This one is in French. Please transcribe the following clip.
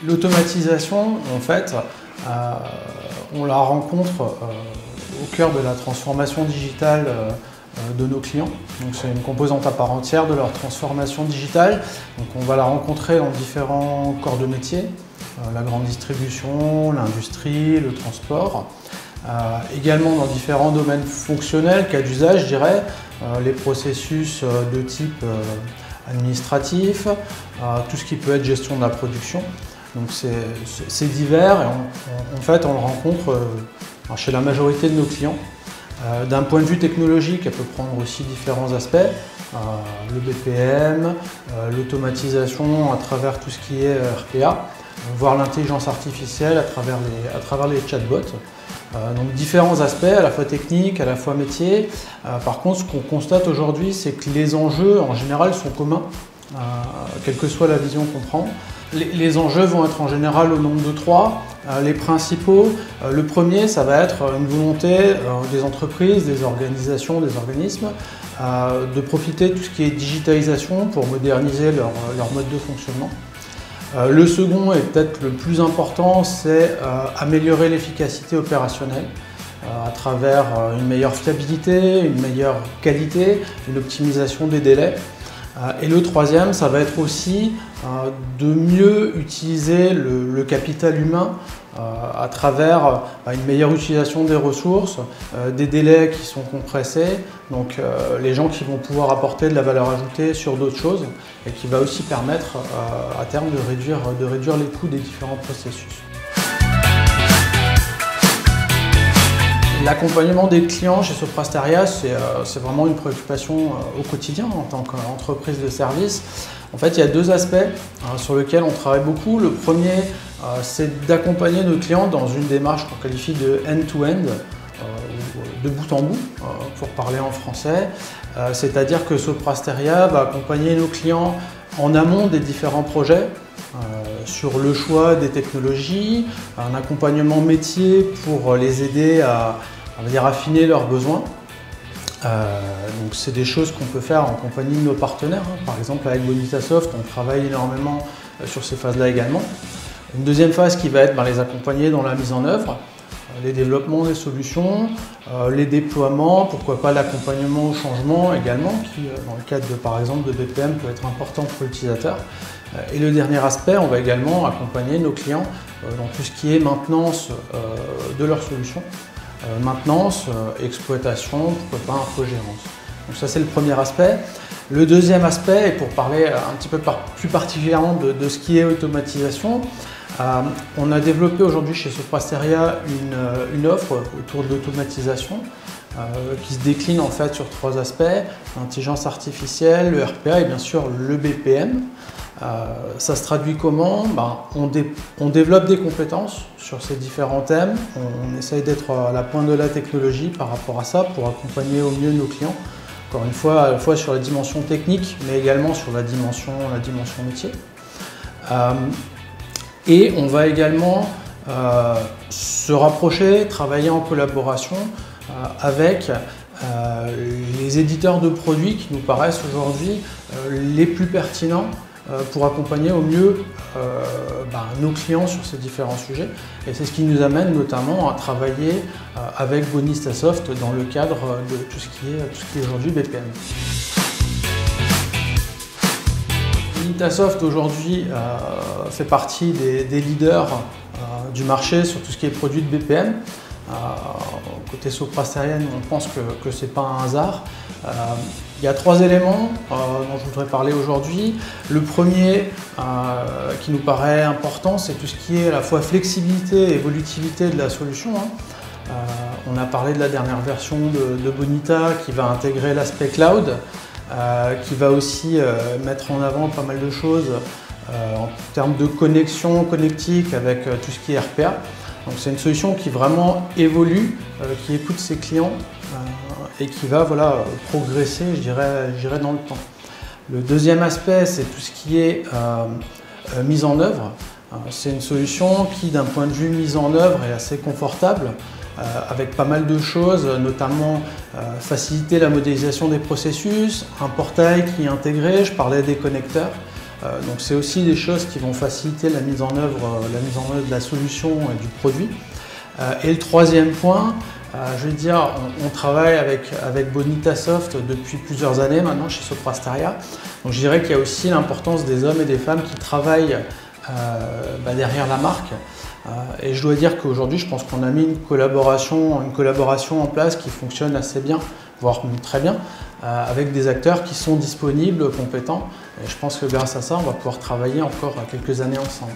L'automatisation, en fait, on la rencontre au cœur de la transformation digitale de nos clients. Donc c'est une composante à part entière de leur transformation digitale. Donc on va la rencontrer dans différents corps de métier, la grande distribution, l'industrie, le transport. Également dans différents domaines fonctionnels, cas d'usage, je dirais, les processus de type administratif, tout ce qui peut être gestion de la production. Donc c'est divers et en fait on le rencontre chez la majorité de nos clients. D'un point de vue technologique, elle peut prendre aussi différents aspects, le BPM, l'automatisation à travers tout ce qui est RPA, voire l'intelligence artificielle à travers les chatbots. Donc différents aspects, à la fois techniques, à la fois métiers. Par contre, ce qu'on constate aujourd'hui, c'est que les enjeux en général sont communs, quelle que soit la vision qu'on prend. Les enjeux vont être en général au nombre de 3. Les principaux, le premier, ça va être une volonté des entreprises, des organisations, des organismes de profiter de tout ce qui est digitalisation pour moderniser leur mode de fonctionnement. Le second, et peut-être le plus important, c'est améliorer l'efficacité opérationnelle à travers une meilleure fiabilité, une meilleure qualité, une optimisation des délais. Et le troisième, ça va être aussi de mieux utiliser le capital humain à travers une meilleure utilisation des ressources, des délais qui sont compressés, donc les gens qui vont pouvoir apporter de la valeur ajoutée sur d'autres choses et qui va aussi permettre à terme de réduire les coûts des différents processus. L'accompagnement des clients chez Sopra Steria, c'est vraiment une préoccupation au quotidien en tant qu'entreprise de service. En fait, il y a deux aspects sur lesquels on travaille beaucoup. Le premier, c'est d'accompagner nos clients dans une démarche qu'on qualifie de end-to-end, de bout en bout, pour parler en français. C'est-à-dire que Sopra Steria va accompagner nos clients en amont des différents projets, sur le choix des technologies, un accompagnement métier pour les aider à affiner leurs besoins. Donc c'est des choses qu'on peut faire en compagnie de nos partenaires. Par exemple avec Bonitasoft, on travaille énormément sur ces phases-là également. Une deuxième phase qui va être les accompagner dans la mise en œuvre, les développements des solutions, les déploiements, pourquoi pas l'accompagnement au changement également, qui dans le cadre par exemple de BPM peut être important pour l'utilisateur. Et le dernier aspect, on va également accompagner nos clients dans tout ce qui est maintenance de leurs solutions. Maintenance, exploitation, pourquoi pas infogérance. Donc ça c'est le premier aspect. Le deuxième aspect, et pour parler un petit peu plus particulièrement de ce qui est automatisation, on a développé aujourd'hui chez Sopra Steria une offre autour de l'automatisation qui se décline en fait sur trois aspects, l'intelligence artificielle, le RPA et bien sûr le BPM. Ça se traduit comment? On développe des compétences sur ces différents thèmes, on essaye d'être à la pointe de la technologie par rapport à ça pour accompagner au mieux nos clients. Encore une fois, à la fois sur la dimension technique, mais également sur la dimension métier. Et on va également se rapprocher, travailler en collaboration avec les éditeurs de produits qui nous paraissent aujourd'hui les plus pertinents pour accompagner au mieux nos clients sur ces différents sujets. Et c'est ce qui nous amène notamment à travailler avec Bonitasoft dans le cadre de tout ce qui est aujourd'hui BPM. Bonitasoft aujourd'hui fait partie des leaders du marché sur tout ce qui est produit de BPM. Côté Sopra Steria, on pense que ce n'est pas un hasard. Il y a trois éléments dont je voudrais parler aujourd'hui. Le premier qui nous paraît important, c'est tout ce qui est à la fois flexibilité et évolutivité de la solution. On a parlé de la dernière version de Bonita qui va intégrer l'aspect cloud, qui va aussi mettre en avant pas mal de choses en termes de connexion connectique avec tout ce qui est RPA. Donc c'est une solution qui vraiment évolue, qui écoute ses clients et qui va progresser, je dirais, dans le temps. Le deuxième aspect, c'est tout ce qui est mise en œuvre. C'est une solution qui, d'un point de vue mise en œuvre, est assez confortable, avec pas mal de choses, notamment faciliter la modélisation des processus, un portail qui est intégré, je parlais des connecteurs, Donc c'est aussi des choses qui vont faciliter la mise en œuvre de la solution et du produit. Et le troisième point, je veux dire, on travaille avec Bonitasoft depuis plusieurs années maintenant chez Soprasteria. Donc je dirais qu'il y a aussi l'importance des hommes et des femmes qui travaillent derrière la marque. Et je dois dire qu'aujourd'hui, je pense qu'on a mis une collaboration en place qui fonctionne assez bien, voire même très bien, avec des acteurs qui sont disponibles, compétents. Et je pense que grâce à ça, on va pouvoir travailler encore quelques années ensemble.